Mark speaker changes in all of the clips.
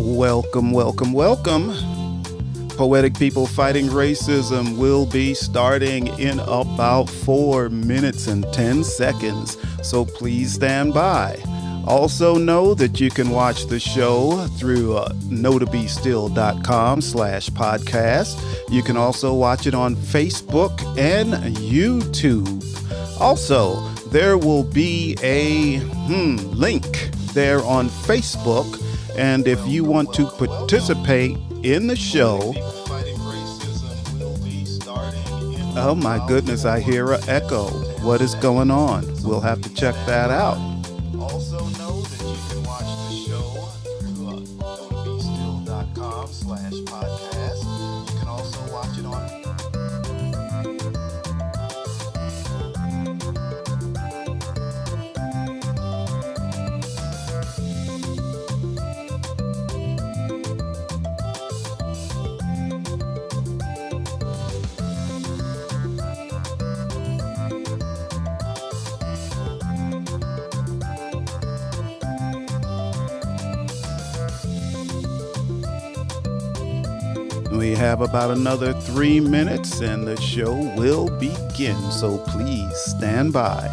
Speaker 1: Welcome, welcome, welcome. Poetic People Fighting Racism will be starting in about 4 minutes and 10 seconds, so please stand by. Also know that you can watch the show through knowtoBestill.com/podcast. You can also watch it on Facebook and YouTube. Also, there will be a link there on Facebook, and if you want to participate in the show. Oh my goodness, I hear an echo. What is going on? We'll have to check that out. Also know that you can watch the show through knowtoBestill.com/podcast. You can also watch it on We have about another 3 minutes and the show will begin, so please stand by.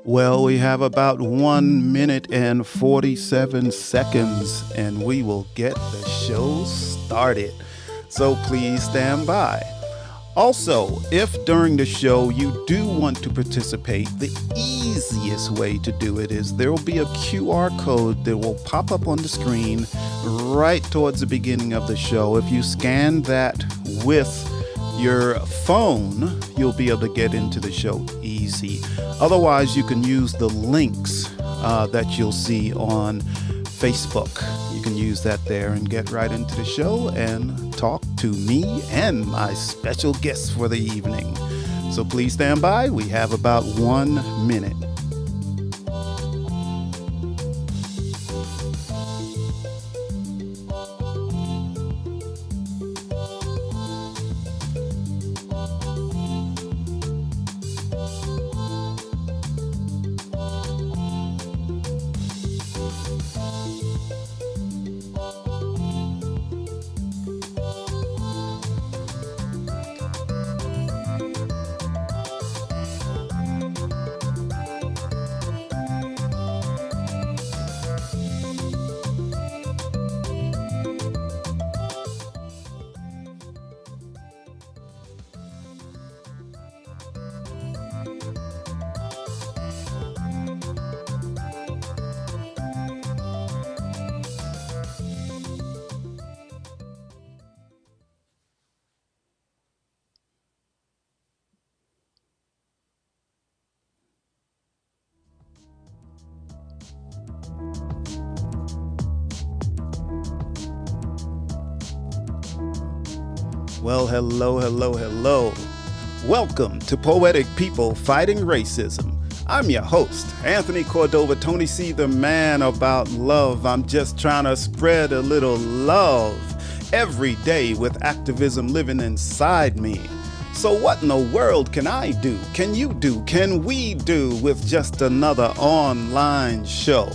Speaker 1: Well, we have about 1 minute and 47 seconds, and we will get the show started. So please stand by. Also, if during the show you do want to participate, the easiest way to do it is there will be a QR code that will pop up on the screen right towards the beginning of the show. If you scan that with your phone, you'll be able to get into the show easy. Otherwise, you can use the links that you'll see on Facebook. You can use that there and get right into the show and talk to me and my special guests for the evening. So please stand by. We have about 1 minute. Well, hello. Welcome to Poetic People Fighting Racism. I'm your host, Anthony Cordova, Tony C, the man about love. I'm just trying to spread a little love every day with activism living inside me. So what in the world can I do? Can you do? Can we do with just another online show?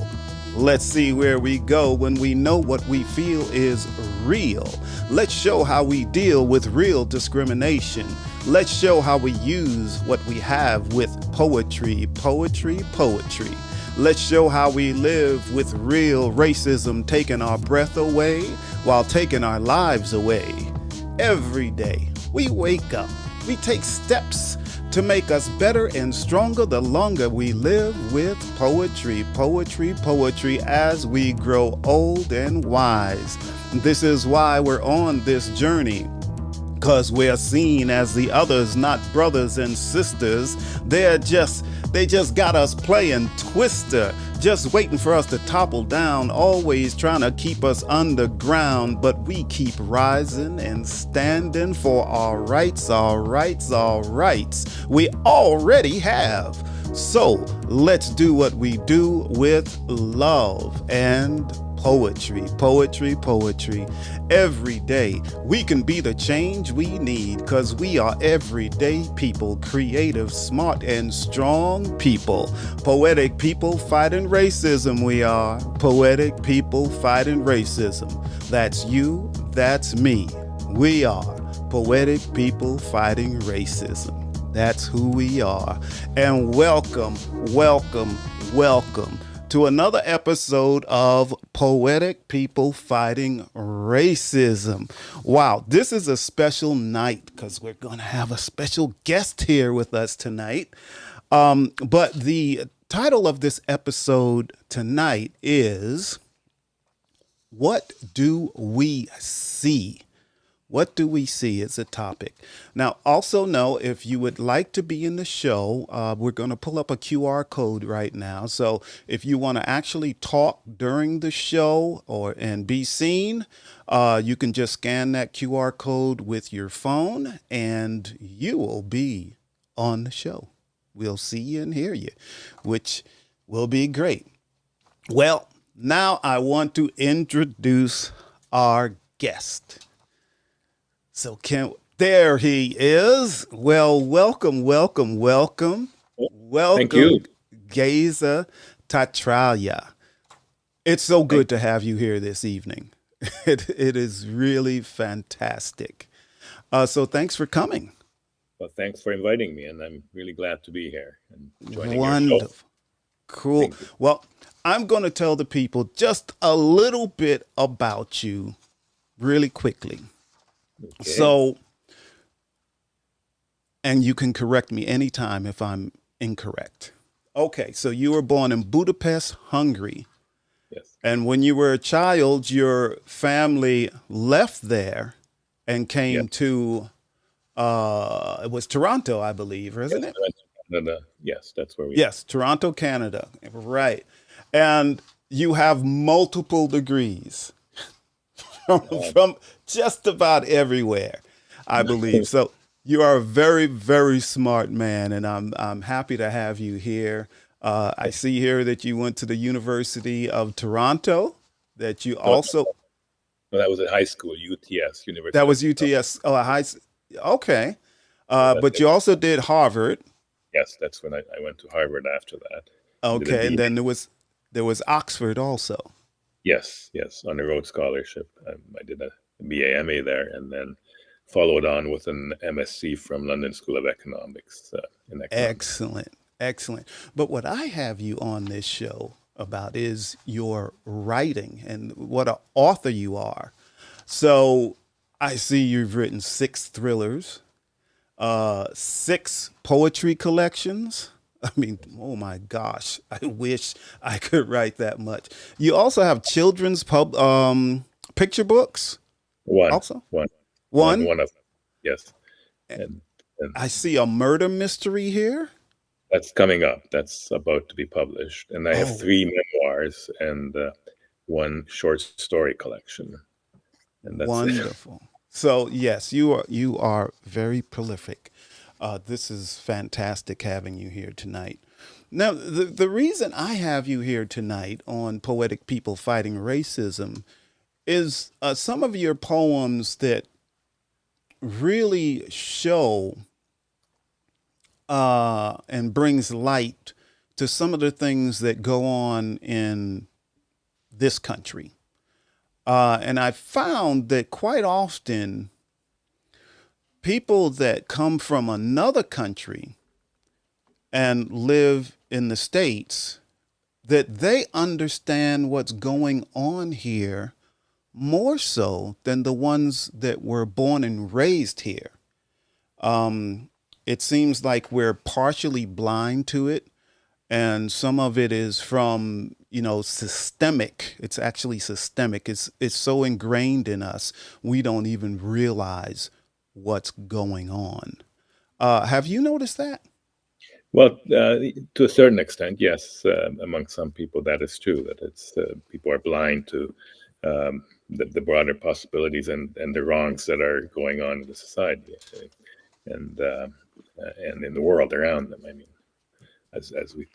Speaker 1: Let's see where we go when we know what we feel is real. Let's show how we deal with real discrimination. Let's show how we use what we have with poetry, poetry, poetry. Let's show how we live with real racism taking our breath away while taking our lives away. Every day we wake up, we take steps to make us better and stronger the longer we live with poetry, poetry, poetry as we grow old and wise. This is why we're on this journey, because we're seen as the others, not brothers and sisters. They just got us playing Twister, just waiting for us to topple down, always trying to keep us underground. But we keep rising and standing for our rights, our rights, our rights. We already have. So let's do what we do with love and poetry, poetry, poetry. Every day we can be the change we need, because we are everyday people, creative, smart, and strong people. Poetic people fighting racism. We are poetic people fighting racism. That's you, that's me. We are poetic people fighting racism. That's who we are. And welcome, welcome, welcome to another episode of Poetic People Fighting Racism. Wow, this is a special night because we're going to have a special guest here with us tonight. But the title of this episode tonight is, What Do We See? What do we see is a topic. Now, also know, if you would like to be in the show, we're going to pull up a QR code right now. So if you want to actually talk during the show and be seen, you can just scan that QR code with your phone and you will be on the show. We'll see you and hear you, which will be great. Well, now I want to introduce our guest. So there he is. Well, welcome, welcome, welcome. Welcome.
Speaker 2: Thank you.
Speaker 1: Geza Tatrallyay. It's so good to have you here this evening. It is really fantastic. So thanks for coming.
Speaker 2: Well, thanks for inviting me, and I'm really glad to be here and joining
Speaker 1: Wonderful.
Speaker 2: your show.
Speaker 1: Cool. Well, I'm going to tell the people just a little bit about you really quickly.
Speaker 2: Okay.
Speaker 1: So, and you can correct me anytime if I'm incorrect. Okay, so you were born in Budapest, Hungary.
Speaker 2: Yes.
Speaker 1: And when you were a child, your family left there and came to, it was Toronto, I believe, isn't it?
Speaker 2: Canada. Yes, that's where we
Speaker 1: Yes, Toronto, Canada. Right. And you have multiple degrees from just about everywhere, I believe. So you are a very, very smart man, and I'm happy to have you here. I see here that you went to the University of Toronto, that you also...
Speaker 2: No, that was at high school, UTS, University.
Speaker 1: That was UTS. Okay. But you also did Harvard.
Speaker 2: Yes, that's when I went to Harvard after that.
Speaker 1: Okay, and then there was Oxford also.
Speaker 2: Yes, on a Rhodes Scholarship. I did a BA MA there, and then followed on with an MSc from London School of Economics in economics.
Speaker 1: Excellent. But what I have you on this show about is your writing and what an author you are. So I see you've written 6 thrillers, 6 poetry collections. I mean, oh my gosh, I wish I could write that much. You also have children's picture books.
Speaker 2: One
Speaker 1: of
Speaker 2: yes. And
Speaker 1: I see a murder mystery here.
Speaker 2: That's coming up. That's about to be published. And I have 3 memoirs and 1 short story collection. And that's
Speaker 1: wonderful. So yes, you are very prolific. This is fantastic having you here tonight. Now, the reason I have you here tonight on Poetic People Fighting Racism is some of your poems that really show and brings light to some of the things that go on in this country. And I found that quite often people that come from another country and live in the States, that they understand what's going on here more so than the ones that were born and raised here. Um, it seems like we're partially blind to it, and some of it is from systemic. It's actually systemic. It's so ingrained in us we don't even realize what's going on. Have you noticed that?
Speaker 2: Well, to a certain extent, yes. Among some people, that is true. That it's people are blind to the broader possibilities and the wrongs that are going on in the society, and in the world around them. I mean, as we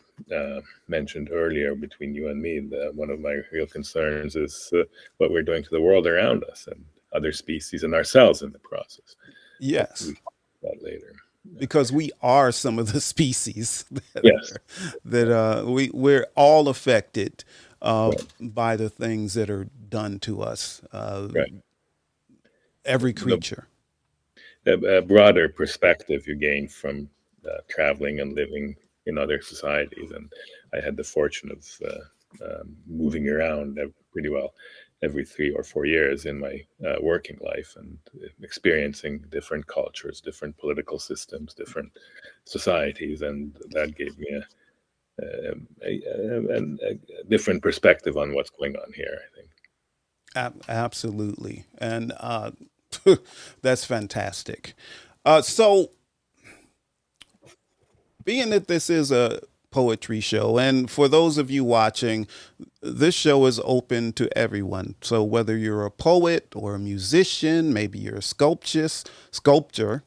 Speaker 2: mentioned earlier, between you and me, one of my real concerns is what we're doing to the world around us and other species and ourselves in the process. But we
Speaker 1: Yes,
Speaker 2: talk about that later.
Speaker 1: because we are some of the species
Speaker 2: Yes,
Speaker 1: we're all affected
Speaker 2: right,
Speaker 1: by the things that are done to us.
Speaker 2: right.
Speaker 1: Every
Speaker 2: The
Speaker 1: creature.
Speaker 2: a broader perspective you gain from traveling and living in other societies. And I had the fortune of moving around pretty well every 3 or 4 years in my working life and experiencing different cultures, different political systems, different societies. And that gave me a different perspective on what's going on here, I think.
Speaker 1: Absolutely. And that's fantastic. So, being that this is a poetry show, and for those of you watching, this show is open to everyone. So, whether you're a poet or a musician, maybe you're a sculptor,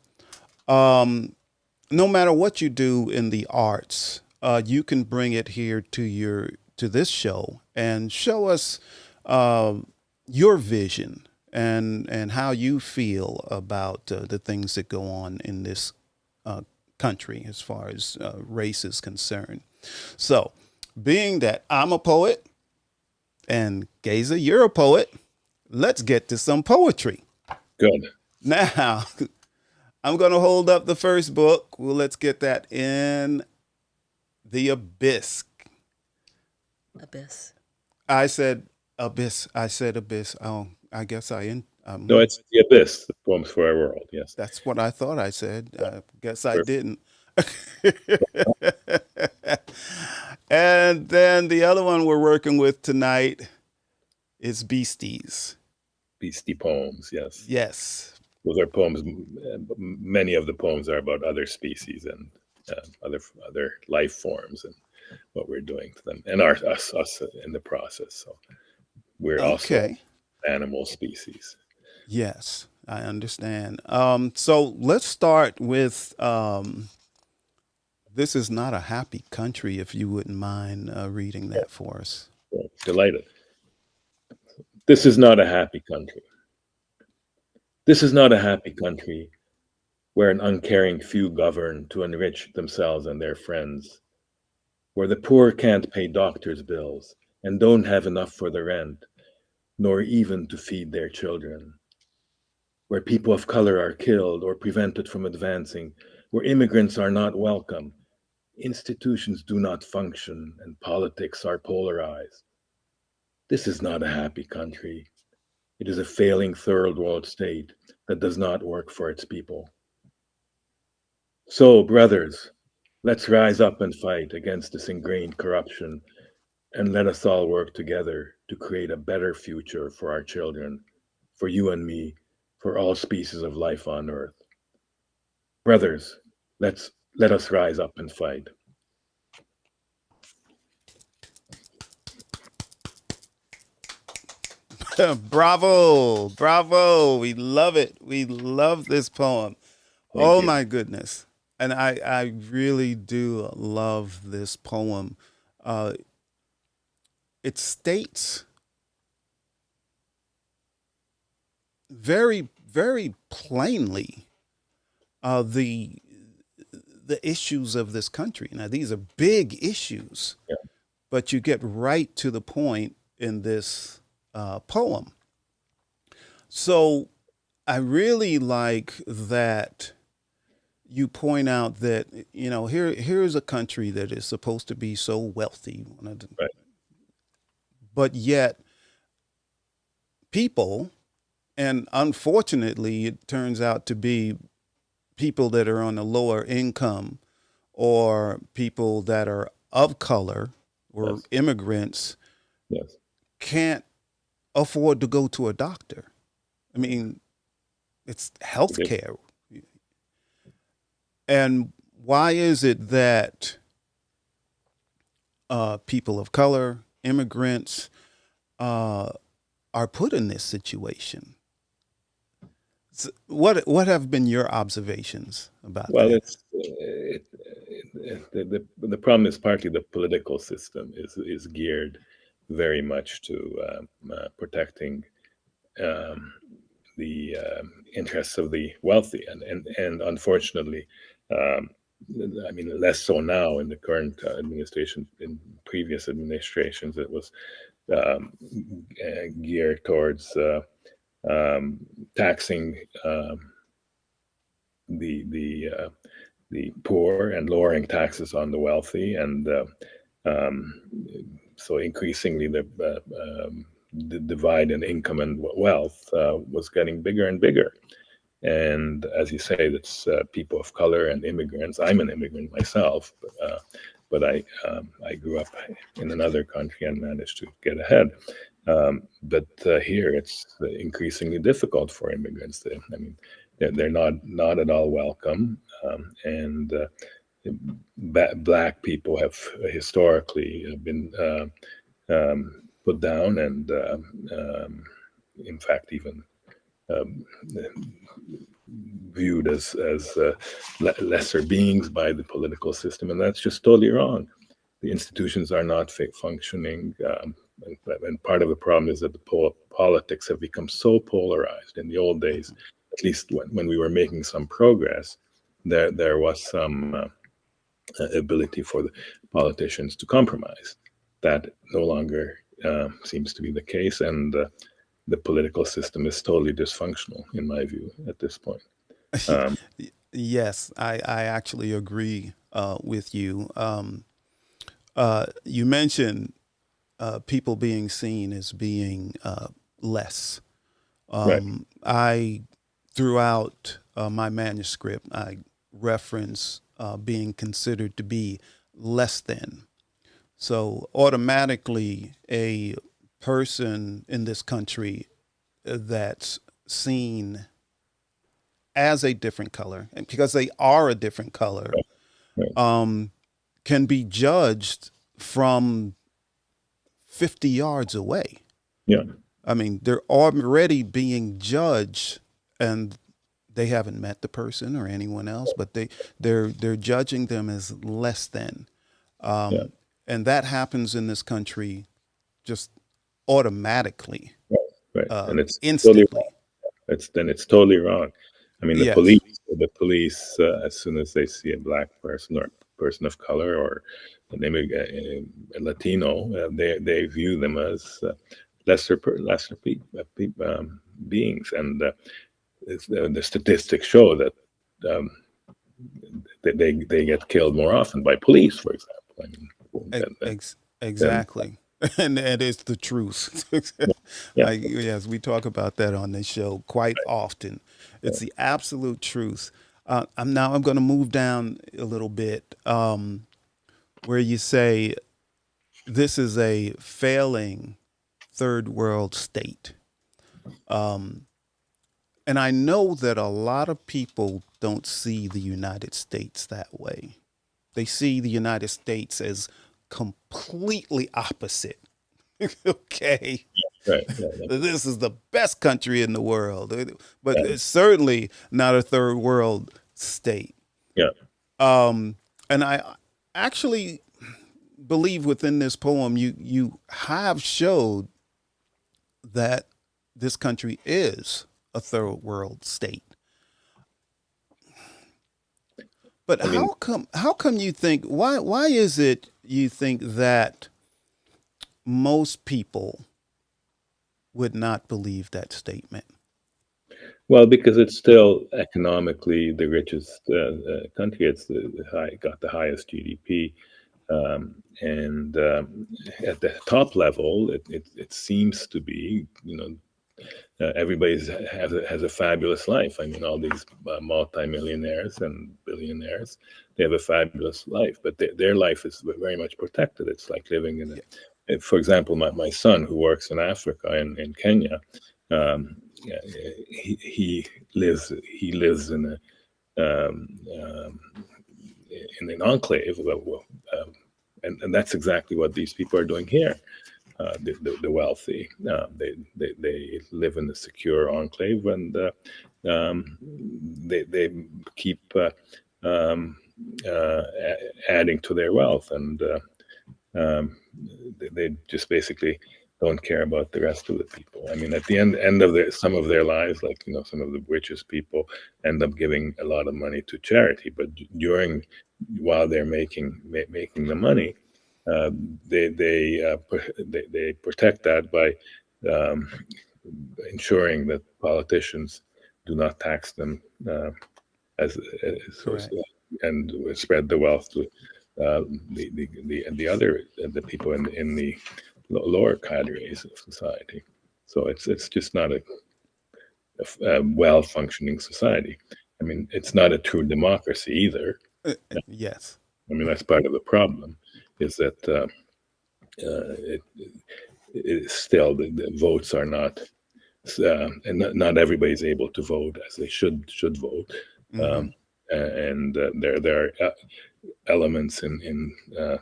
Speaker 1: no matter what you do in the arts, you can bring it here to this show and show us uh, your vision and how you feel about the things that go on in this country as far as race is concerned. So, being that I'm a poet and Geza, you're a poet, let's get to some poetry.
Speaker 2: Good.
Speaker 1: Now, I'm going to hold up the first book. Well, let's get that in the abyss.
Speaker 3: Abyss.
Speaker 1: I said abyss. I said abyss. Oh, I guess
Speaker 2: No, it's The Abyss, the Poems for Our World. Yes.
Speaker 1: that's what I thought I said. I guess I
Speaker 2: Perfect.
Speaker 1: didn't. And then the other one we're working with tonight is Beasties.
Speaker 2: Beastie poems. Yes.
Speaker 1: Yes.
Speaker 2: Those are poems. Many of the poems are about other species and other life forms and what we're doing to them, and us in the process. So we're also
Speaker 1: Okay.
Speaker 2: animal species.
Speaker 1: Yes, I understand. So let's start with This is Not a Happy Country, if you wouldn't mind reading that for us.
Speaker 2: So, delighted. This is not a happy country. This is not a happy country where an uncaring few govern to enrich themselves and their friends, where the poor can't pay doctors' bills and don't have enough for the rent, nor even to feed their children, where people of color are killed or prevented from advancing, where immigrants are not welcome, institutions do not function, and politics are polarized. This is not a happy country. It is a failing third world state that does not work for its people. So, brothers, let's rise up and fight against this ingrained corruption, and let us all work together to create a better future for our children, for you and me, for all species of life on earth. Brothers, let us rise up and fight.
Speaker 1: Bravo, bravo. We love it. We love this poem.
Speaker 2: Thank
Speaker 1: Oh
Speaker 2: you.
Speaker 1: my goodness. And I really do love this poem. Uh, it states very, very plainly the issues of this country. Now, these are big issues,
Speaker 2: Yeah.
Speaker 1: but you get right to the point in this poem. So, I really like that you point out that here's a country that is supposed to be so wealthy,
Speaker 2: Right.
Speaker 1: but yet people, and unfortunately, it turns out to be people that are on a lower income or people that are of color or
Speaker 2: Yes.
Speaker 1: immigrants
Speaker 2: Yes.
Speaker 1: can't afford to go to a doctor. I mean, it's health
Speaker 2: Ridiculous.
Speaker 1: care. And why is it that people of color, immigrants, uh, are put in this situation? What have been your observations about
Speaker 2: Well,
Speaker 1: that?
Speaker 2: the problem is partly the political system is geared very much to protecting um, the interests of the wealthy, and unfortunately, um, I mean, less so now in the current administration. In previous administrations, it was um, geared towards um, taxing the the poor and lowering taxes on the wealthy, and um, so increasingly the divide in income and wealth was getting bigger and bigger. And as you say, that's people of color and immigrants. I'm an immigrant myself, but I grew up in another country and managed to get ahead. But here it's increasingly difficult for immigrants. I mean, they're not at all welcome, and black people have historically been put down, and in fact even um, viewed as lesser beings by the political system, and that's just totally wrong. The institutions are not functioning, and part of the problem is that the politics have become so polarized. In the old days, at least when we were making some progress, there was some ability for the politicians to compromise. That no longer seems to be the case, and the political system is totally dysfunctional, in my view, at this point. Um,
Speaker 1: Yes, I actually agree with you. You mentioned people being seen as being less.
Speaker 2: right.
Speaker 1: I throughout my manuscript, I reference being considered to be less than. So automatically, a person in this country that's seen as a different color, and because they are a different color,
Speaker 2: Right. Right.
Speaker 1: um, can be judged from 50 yards away.
Speaker 2: Yeah.
Speaker 1: I mean, they're already being judged, and they haven't met the person or anyone else, but they're judging them as less than,
Speaker 2: Yeah.
Speaker 1: and that happens in this country just automatically,
Speaker 2: Right. Right. And it's totally wrong.
Speaker 1: instantly.
Speaker 2: It's totally wrong. I mean,
Speaker 1: Yes,
Speaker 2: the police, as soon as they see a black person or a person of color or a Latino, they view them as beings, and the statistics show that um, they get killed more often by police, for example. I mean, then
Speaker 1: exactly, and it's the truth.
Speaker 2: yeah,
Speaker 1: Yes, we talk about that on this show quite often.
Speaker 2: yeah,
Speaker 1: It's the absolute truth. I'm going to move down a little bit, where you say this is a failing third world state. Um, and I know that a lot of people don't see the United States that way. They see the United States as completely opposite. Okay,
Speaker 2: right, yeah,
Speaker 1: this is the best country in the world, but
Speaker 2: yeah,
Speaker 1: it's certainly not a third world state.
Speaker 2: yeah.
Speaker 1: Um, and I actually believe within this poem you have showed that this country is a third world state. But
Speaker 2: I mean,
Speaker 1: how come you think why is it you think that most people would not believe that statement?
Speaker 2: Well, because it's still economically the richest country. It's got the highest GDP, and at the top level, it seems to be, everybody's has a fabulous life. I mean, all these multimillionaires and billionaires, they have a fabulous life, but their life is very much protected. It's like living in
Speaker 1: Yeah.
Speaker 2: for example, my son who works in Africa in Kenya, yeah, he lives um, um, in an enclave. And that's exactly what these people are doing here. The wealthy, they live in a secure enclave, and they keep um, adding to their wealth, and they just basically don't care about the rest of the people. I mean, at the end of some of their lives, like some of the richest people end up giving a lot of money to charity, but during while they're making the money, uh, they protect that by um, ensuring that politicians do not tax them as, so,
Speaker 1: Correct.
Speaker 2: and spread the wealth to uh, the other the people in the lower cadres of society. So it's just not a well functioning society. I mean, it's not a true democracy either.
Speaker 1: Yes.
Speaker 2: I mean, that's part of the problem, is that it, it still the votes are not, and not everybody's able to vote as they should vote.
Speaker 1: Hmm.
Speaker 2: Um, and there are elements in the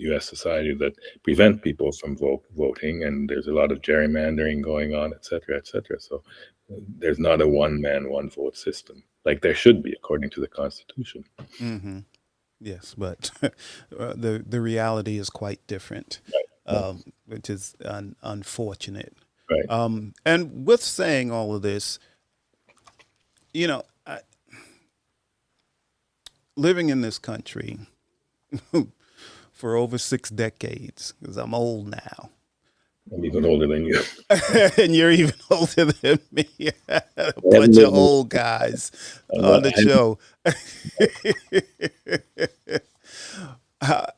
Speaker 2: U.S. society that prevent people from voting, and there's a lot of gerrymandering going on, et cetera, et cetera. So there's not a one man, one vote system like there should be according to the Constitution.
Speaker 1: Hmm. Yes, but the reality is quite different,
Speaker 2: Right,
Speaker 1: which is unfortunate.
Speaker 2: right.
Speaker 1: And with saying all of this, you know, living in this country for over 6 decades, because I'm old now,
Speaker 2: I'm even older than you.
Speaker 1: and you're even older than me. A
Speaker 2: I haven't
Speaker 1: bunch of
Speaker 2: lived in,
Speaker 1: old guys
Speaker 2: I'm
Speaker 1: on
Speaker 2: not,
Speaker 1: the show.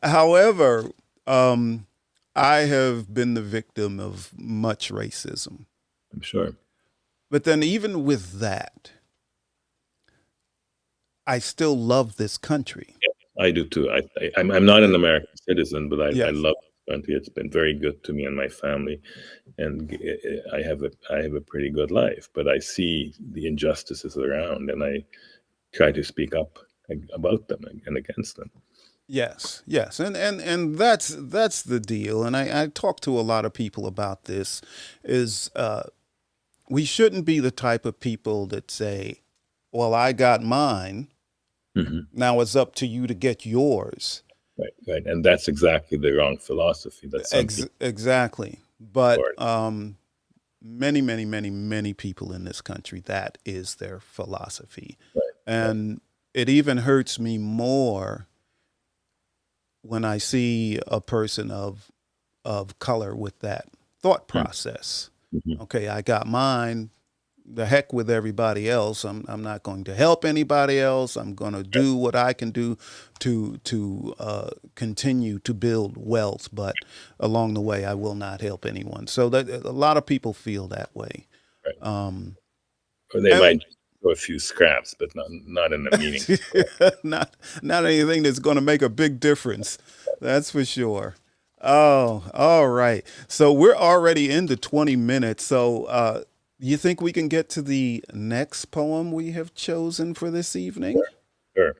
Speaker 1: However, um, I have been the victim of much racism.
Speaker 2: I'm sure.
Speaker 1: But then, even with that, I still love this country.
Speaker 2: I do too. I'm not an American citizen, but I
Speaker 1: Yes.
Speaker 2: love this country. It's been very good to me and my family, and I have a pretty good life. But I see the injustices around, and I try to speak up about them and against them.
Speaker 1: Yes, yes, and that's the deal. And I talk to a lot of people about this. Is we shouldn't be the type of people that say, "Well, I got mine.
Speaker 2: Hmm.
Speaker 1: Now it's up to you to get yours."
Speaker 2: Right, right, and that's exactly the wrong philosophy that some people
Speaker 1: Exactly. But
Speaker 2: support.
Speaker 1: many, many, many, many people in this country, that is their philosophy,
Speaker 2: Right, right,
Speaker 1: and it even hurts me more when I see a person of color with that thought process.
Speaker 2: mm-hmm.
Speaker 1: Okay, I got mine. The heck with everybody else. I'm not going to help anybody else. I'm going to do what I can do to continue to build wealth, but along the way, I will not help anyone. So that a lot of people feel that way.
Speaker 2: Right.
Speaker 1: Um,
Speaker 2: Or they
Speaker 1: and
Speaker 2: might throw a few scraps, but not in a meaningful way.
Speaker 1: not not anything that's going to make a big difference. That's for sure. Oh, all right. So we're already into 20 minutes. So you think we can get to the next poem we have chosen for this evening?
Speaker 2: Sure,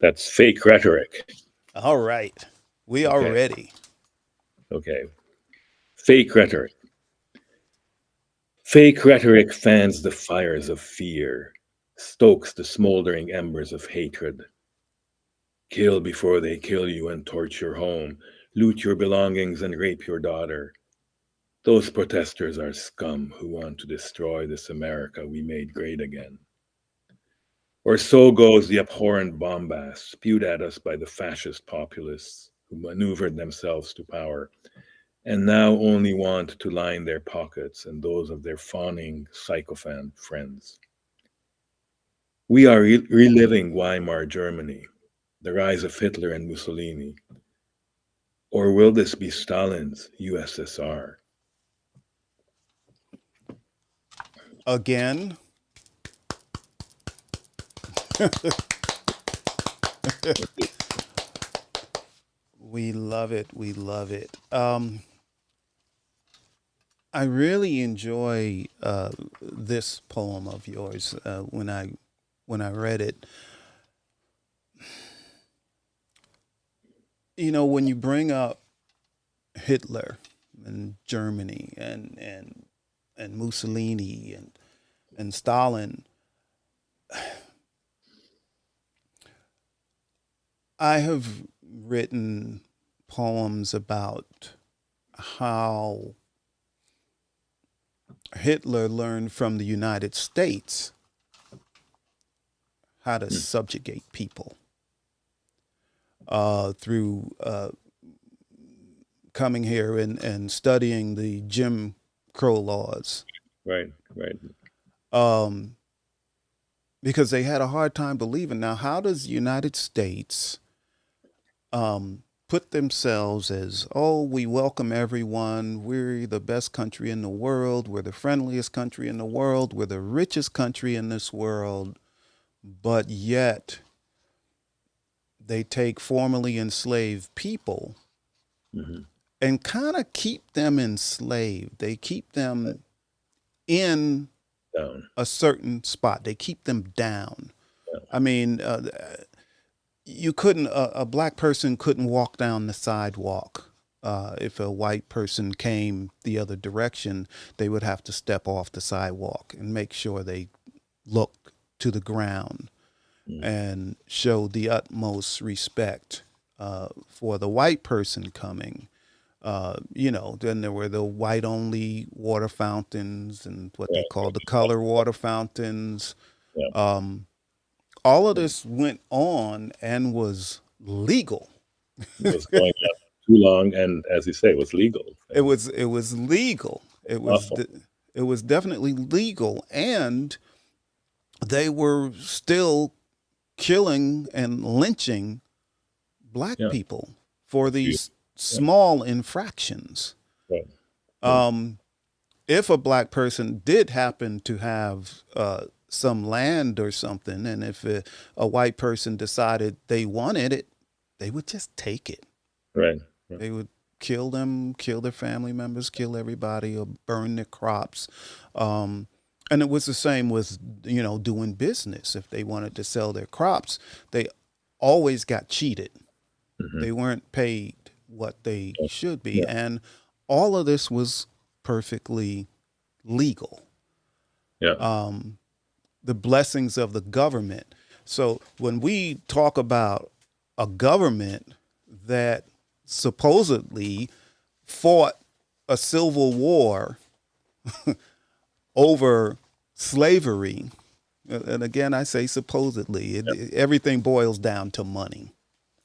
Speaker 2: that's fake rhetoric.
Speaker 1: All right. We are
Speaker 2: Okay,
Speaker 1: ready.
Speaker 2: okay. Fake rhetoric. Fake rhetoric fans the fires of fear, stokes the smoldering embers of hatred. Kill before they kill you and torch your home, loot your belongings and rape your daughter. Those protesters are scum who want to destroy this America we made great again. Or so goes the abhorrent bombast spewed at us by the fascist populists who maneuvered themselves to power and now only want to line their pockets and those of their fawning sycophant friends. We are reliving Weimar Germany, the rise of Hitler and Mussolini, or will this be Stalin's USSR?
Speaker 1: Again, we love it. We love it. I really enjoy this poem of yours. When I read it, when you bring up Hitler and Germany and Mussolini and Stalin, I have written poems about how Hitler learned from the United States how to
Speaker 2: Mm,
Speaker 1: subjugate people through coming here and studying the Jim Crow laws,
Speaker 2: right, right.
Speaker 1: um, because they had a hard time believing. Now, how does the United States put themselves as, oh, we welcome everyone, we're the best country in the world, we're the friendliest country in the world, we're the richest country in this world, but yet they take formerly enslaved people
Speaker 2: Hmm.
Speaker 1: and kind of keep them enslaved. They keep them in
Speaker 2: Down.
Speaker 1: a certain spot. They keep them down.
Speaker 2: Yeah,
Speaker 1: I mean, you couldn't. A black person couldn't walk down the sidewalk. If a white person came the other direction, they would have to step off the sidewalk and make sure they looked to the ground
Speaker 2: mm,
Speaker 1: and show the utmost respect for the white person coming. Then there were the white only water fountains and what they
Speaker 2: right.
Speaker 1: called the color water fountains.
Speaker 2: Yeah,
Speaker 1: Um, all of this went on and was legal.
Speaker 2: it was going on too long, and as you say, it was legal.
Speaker 1: It was legal.
Speaker 2: Awful.
Speaker 1: It was definitely legal, and they were still killing and lynching black
Speaker 2: Yeah,
Speaker 1: people for
Speaker 2: you-
Speaker 1: these
Speaker 2: yeah,
Speaker 1: small infractions.
Speaker 2: right. Mm,
Speaker 1: Um, if a black person did happen to have some land or something, and if a white person decided they wanted it, they would just take it.
Speaker 2: right. Yeah,
Speaker 1: They would kill them, kill their family members, kill everybody, or burn their crops. Um, and it was the same with doing business. If they wanted to sell their crops, they always got cheated.
Speaker 2: hmm,
Speaker 1: They weren't paid what they
Speaker 2: yeah,
Speaker 1: should be,
Speaker 2: yeah,
Speaker 1: and all of this was perfectly legal.
Speaker 2: yeah.
Speaker 1: Um, the blessings of the government. So when we talk about a government that supposedly fought a civil war over slavery, and again I say supposedly, everything boils down to money.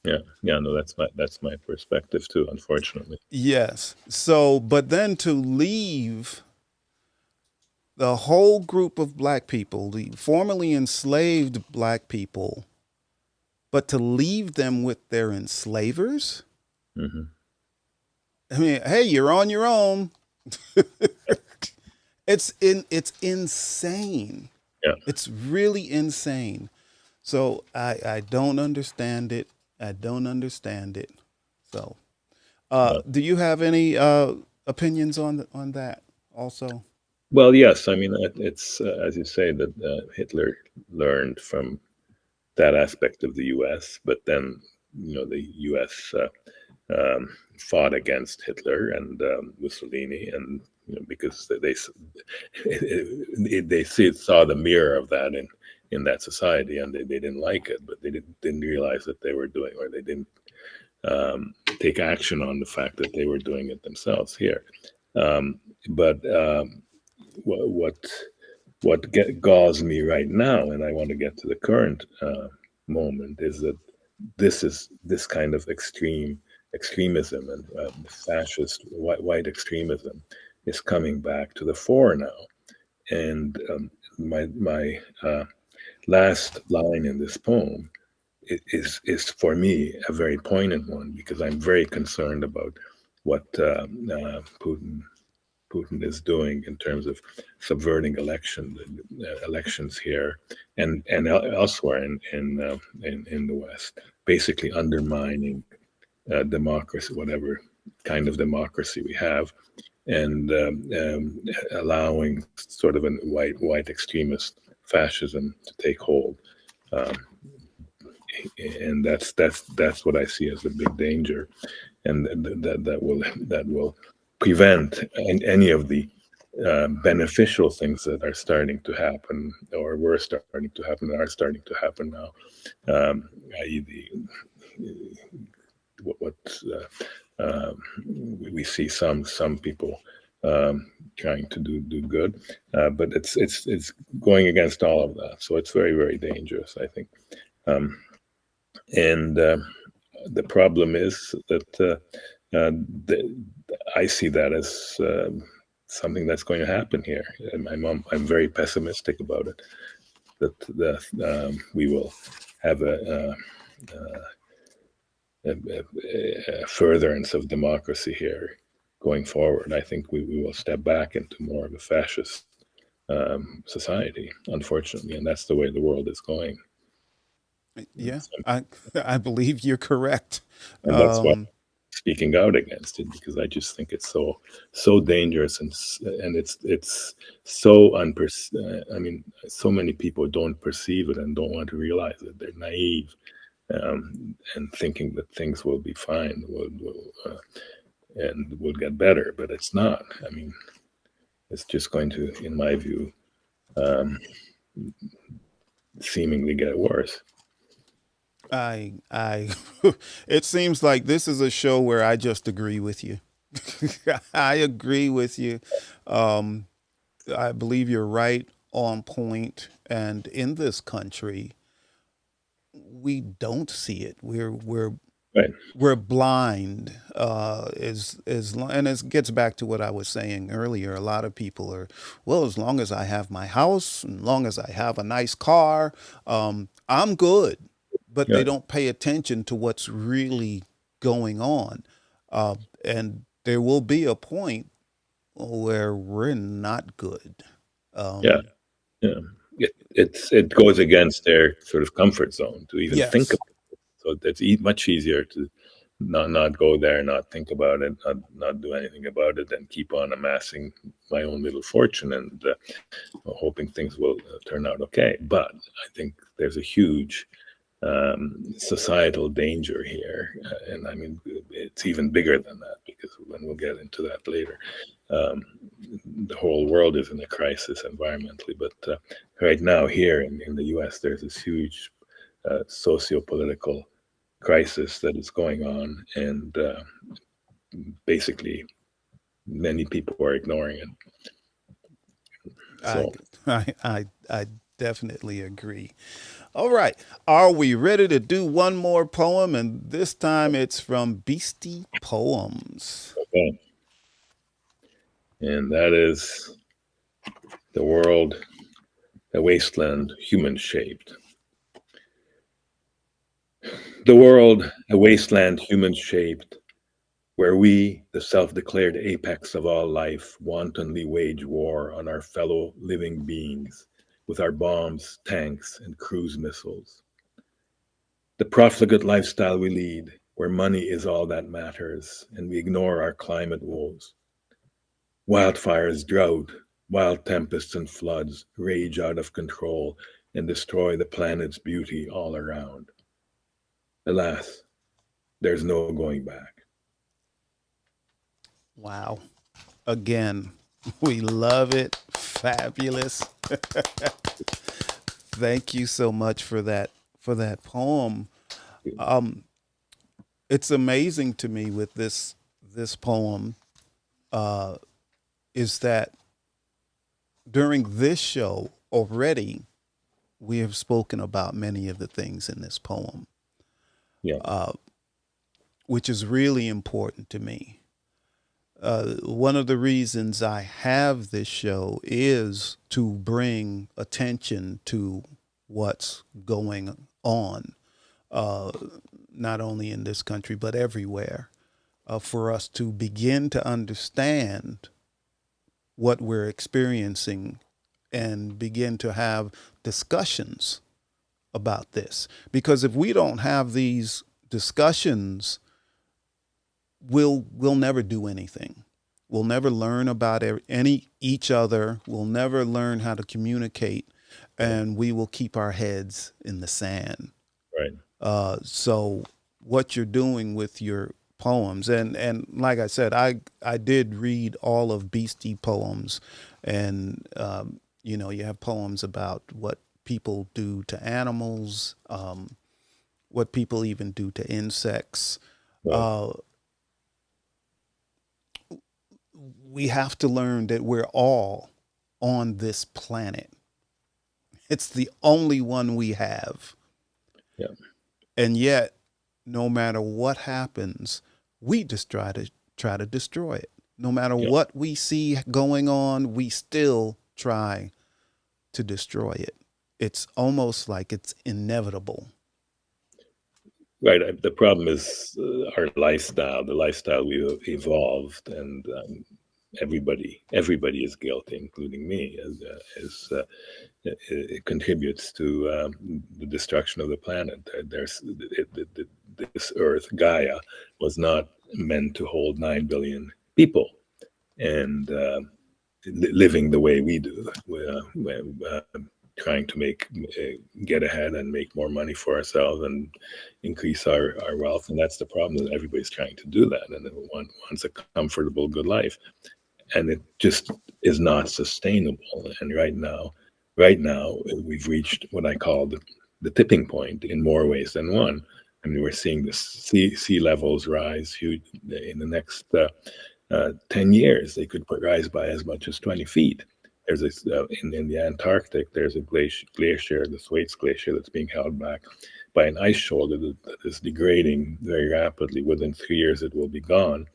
Speaker 2: Yeah, yeah. No, that's my perspective too. Unfortunately.
Speaker 1: Yes. So, but then to leave the whole group of black people, the formerly enslaved black people, but to leave them with their enslavers?
Speaker 2: Hmm.
Speaker 1: I mean, hey, you're on your own. It's insane.
Speaker 2: Yeah,
Speaker 1: It's really insane. So I don't understand it. I don't understand it. So
Speaker 2: yeah.
Speaker 1: do you have any opinions on that also?
Speaker 2: Well, yes. I mean, it's as you say that Hitler learned from that aspect of the U.S., but then the U.S. Fought against Hitler and Mussolini, and because saw the mirror of that in that society, and they didn't like it, but they didn't realize that they were doing, or they didn't take action on the fact that they were doing it themselves here. Um, but what galls me right now, and I want to get to the current moment, is that this kind of extremism and fascist white extremism is coming back to the fore now. And my last line in this poem is for me a very poignant one, because I'm very concerned about what Putin is doing in terms of subverting elections here and elsewhere in the West, basically undermining democracy, whatever kind of democracy we have, and allowing sort of a white extremist fascism to take hold. Um, and that's what I see as the big danger, and that will prevent any of the beneficial things that are starting to happen, or were starting to happen, are starting to happen now, i.e. What we see some people trying to do good, but it's going against all of that. So it's very, very dangerous, I think. Um, and the problem is that the, I see that as something that's going to happen here. And I'm very pessimistic about it. That we will have a furtherance of democracy here going forward. I think we will step back into more of a fascist society, unfortunately, and that's the way the world is going.
Speaker 1: Yeah, I believe you're correct.
Speaker 2: And that's why I'm
Speaker 1: Um,
Speaker 2: speaking out against it, because I just think it's so dangerous, and it's so I mean, so many people don't perceive it and don't want to realize it. They're naive, and thinking that things will be fine, and will get better, but it's not. I mean, it's just going to, in my view, um, seemingly get worse.
Speaker 1: I, it seems like this is a show where I just agree with you. I agree with you. Um, I believe you're right on point. And in this country, we don't see it.
Speaker 2: Right.
Speaker 1: We're blind. And it gets back to what I was saying earlier. A lot of people are, well, as long as I have my house, as long as I have a nice car, I'm good. But they
Speaker 2: Yeah.
Speaker 1: don't pay attention to what's really going on. And there will be a point where we're not good.
Speaker 2: Yeah.
Speaker 1: Um,
Speaker 2: Yeah. It goes against their sort of comfort zone to even think
Speaker 1: yes.
Speaker 2: about it. So it's much easier to not go there, not think about it, not do anything about it, and keep on amassing my own little fortune, and hoping things will turn out okay. But I think there's a huge societal danger here, and I mean, it's even bigger than that, because when we'll get into that later, um, the whole world is in a crisis environmentally. But right now, here in the U.S., there's this huge socio-political crisis that is going on, and basically, many people are ignoring it.
Speaker 1: I,
Speaker 2: So,
Speaker 1: I definitely agree. All right. Are we ready to do one more poem? And this time it's from Beastie Poems.
Speaker 2: okay. And that is the world, a wasteland human shaped. The world, a wasteland human shaped, where we, the self declared apex of all life, wantonly wage war on our fellow living beings with our bombs, tanks, and cruise missiles. The profligate lifestyle we lead, where money is all that matters, and we ignore our climate woes. Wildfires, drought, wild tempests, and floods rage out of control and destroy the planet's beauty all around. Alas, there's no going back.
Speaker 1: Wow. Again, we love it. Fabulous. Thank you so much for that poem. Um, it's amazing to me with this poem uh, is that during this show already we have spoken about many of the things in this poem,
Speaker 2: Yeah,
Speaker 1: uh, which is really important to me. One of the reasons I have this show is to bring attention to what's going on, uh, not only in this country, but everywhere, for us to begin to understand what we're experiencing and begin to have discussions about this. Because if we don't have these discussions, we'll never do anything. We'll never learn about any each other. We'll never learn how to communicate,
Speaker 2: Right.
Speaker 1: and we will keep our heads in the sand.
Speaker 2: Right.
Speaker 1: So what you're doing with your poems, and like I said, I did read all of Beastie poems, and you have poems about what people do to animals, what people even do to insects.
Speaker 2: Right.
Speaker 1: Uh, we have to learn that we're all on this planet. It's the only one we have.
Speaker 2: Yeah.
Speaker 1: And yet, no matter what happens, we just try to destroy it. No matter
Speaker 2: Yeah.
Speaker 1: what we see going on, we still try to destroy it. It's almost like it's inevitable.
Speaker 2: Right. The problem is our lifestyle, the lifestyle we evolved, and everybody is guilty, including me, as it contributes to the destruction of the planet. This Earth, Gaia, was not meant to hold 9 billion people, and living the way we do, trying to get ahead and make more money for ourselves and increase our wealth. And that's the problem, that everybody's trying to do that, and everyone wants a comfortable, good life, and it just is not sustainable. And right now, we've reached what I call the tipping point in more ways than one. I mean, we're seeing the sea levels rise huge in the next 10 years. They could rise by as much as 20 feet. There's this in the Antarctic. There's a glacier, the Thwaites Glacier, that's being held back by an ice shoulder that is degrading very rapidly. Within 3 years, it will be gone,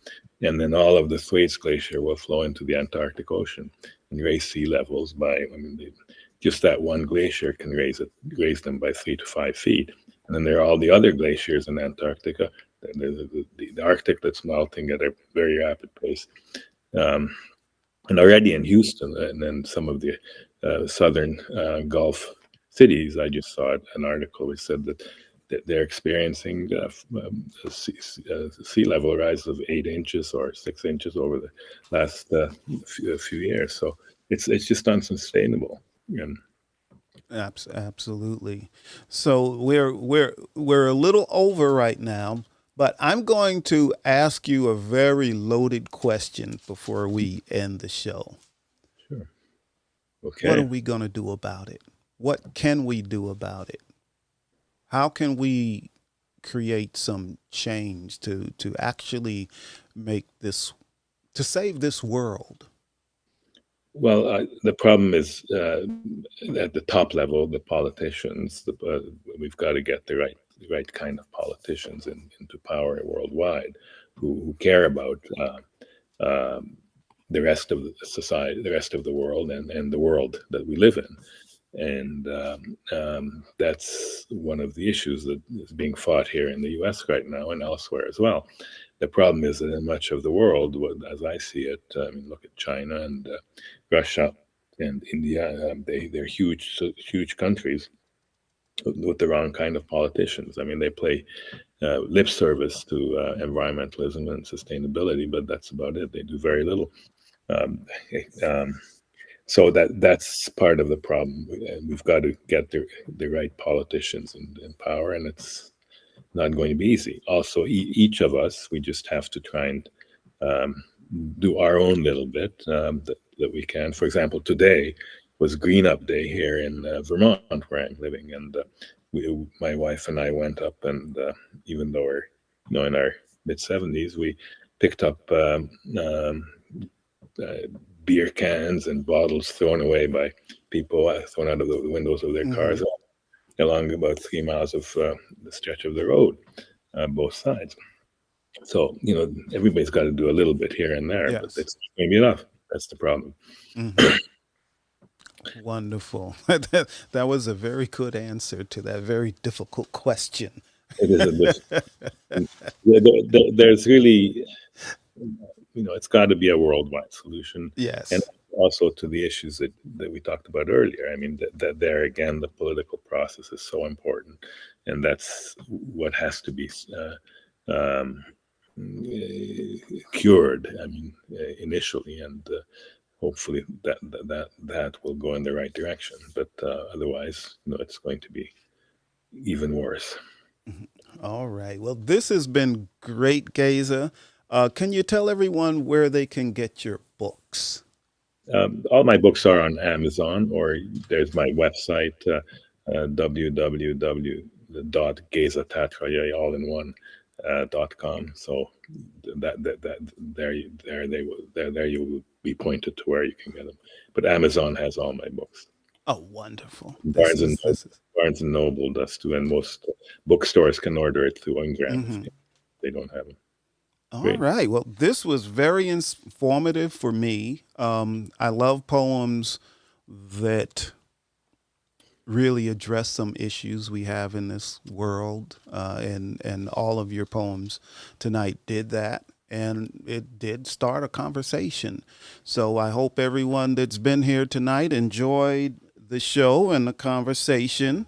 Speaker 2: and then all of the Thwaites Glacier will flow into the Antarctic Ocean and raise sea levels by. I mean, just that one glacier can raise them by 3 to 5 feet. And then there are all the other glaciers in Antarctica. There's the Arctic that's melting at a very rapid pace. Um, and already in Houston and then some of the southern Gulf cities, I just saw an article which said that they're experiencing sea level rise of 8 inches or 6 inches over the last few years. So it's just unsustainable. And
Speaker 1: Absolutely. So we're a little over right now, but I'm going to ask you a very loaded question before we end the show.
Speaker 2: sure,
Speaker 1: What are
Speaker 2: okay.
Speaker 1: we going to do about it? What can we do about it? How can we create some change to actually make this to save this world?
Speaker 2: Well, the problem is at the top level, the politicians. We've got to get the right kind of politicians into power worldwide, who care about um, the rest of the society, the rest of the world, and the world that we live in. And that's one of the issues that is being fought here in the U.S. right now and elsewhere as well. The problem is that in much of the world, as I see it, I mean, look at China and Russia and India. They're huge countries with the wrong kind of politicians. I mean, they play lip service to environmentalism and sustainability, but that's about it. They do very little. Um, um, so that's part of the problem. We've got to get the right politicians in power, and it's not going to be easy. Also, each of us, we just have to try and um, do our own little bit that we can. For example, today was Green Up Day here in Vermont, where I'm living, and my wife and I went up, and even though we're in our mid 70s, we picked up uh, beer cans and bottles thrown away by people, thrown out of the windows of their
Speaker 1: Hmm.
Speaker 2: cars along about 3 miles of the stretch of the road, both sides. So, everybody's got to do a little bit here and there, but
Speaker 1: Yes.
Speaker 2: it's maybe enough. That's the problem.
Speaker 1: Hmm. Wonderful. That was a very good answer to that very difficult question.
Speaker 2: It is a different. There's really, it's got to be a worldwide solution, and
Speaker 1: Yes.
Speaker 2: also to the issues that we talked about earlier. I mean, that there again, the political process is so important, and that's what has to be um, cured. I mean, initially, and hopefully that will go in the right direction. But otherwise, it's going to be even worse.
Speaker 1: All right. Well, this has been great, Geza. Can you tell everyone where they can get your books?
Speaker 2: All my books are on Amazon, or there's my website, www.gezatatrallyay, all in one, .com. So that there you will be pointed to where you can get them. But Amazon has all my books.
Speaker 1: Oh, wonderful. This
Speaker 2: Barnes and
Speaker 1: is this is.
Speaker 2: Barnes and Noble does too, and most bookstores can order it through Ingram if
Speaker 1: Mhm.
Speaker 2: they don't have them.
Speaker 1: All
Speaker 2: Great.
Speaker 1: right. Well, this was very informative for me. I love poems that really address some issues we have in this world, and all of your poems tonight did that, and it did start a conversation. So I hope everyone that's been here tonight enjoyed the show and the conversation.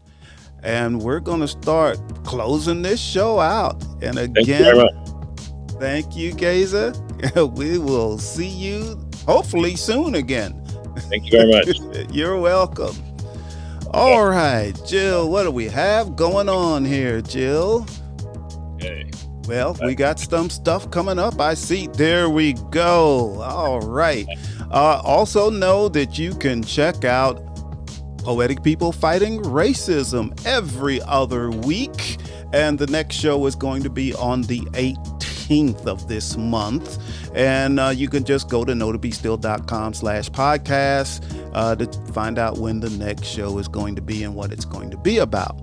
Speaker 1: And we're going to start closing this show out. And
Speaker 2: Thank you very
Speaker 1: again,
Speaker 2: much.
Speaker 1: thank you, Geza. We will see you hopefully soon again.
Speaker 2: Thank you very much.
Speaker 1: You're welcome. All right, Jill, what do we have going on here, Jill?
Speaker 2: Okay.
Speaker 1: Well, we got some stuff coming up. I see. There we go. All right. Also know that you can check out Poetic People Fighting Racism every other week. And the next show is going to be on the 18th of this month. And you can just go to knowtobestill.com/podcast to find out when the next show is going to be and what it's going to be about.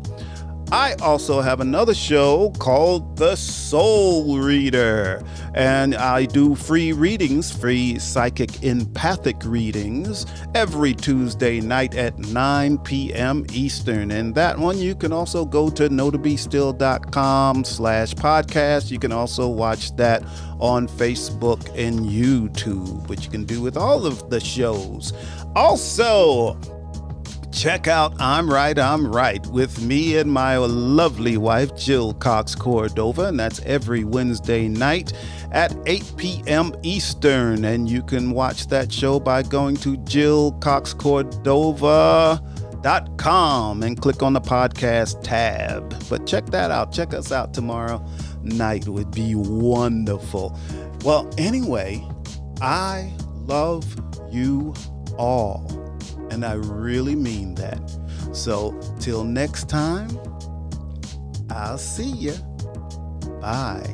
Speaker 1: I also have another show called The Soul Reader, and I do free readings, free psychic empathic readings every Tuesday night at 9 p.m. Eastern. And that one, you can also go to knowtobestill.com/podcast. You can also watch that on Facebook and YouTube, which you can do with all of the shows. Also, check out I'm Right with me and my lovely wife, Jill Cox Cordova, and that's every Wednesday night at 8 p.m. Eastern. And you can watch that show by going to JillCoxCordova.com and click on the podcast tab. But check that out. Check us out tomorrow night. It would be wonderful. Well, anyway, I love you all. And I really mean that. So till next time, I'll see you. Bye.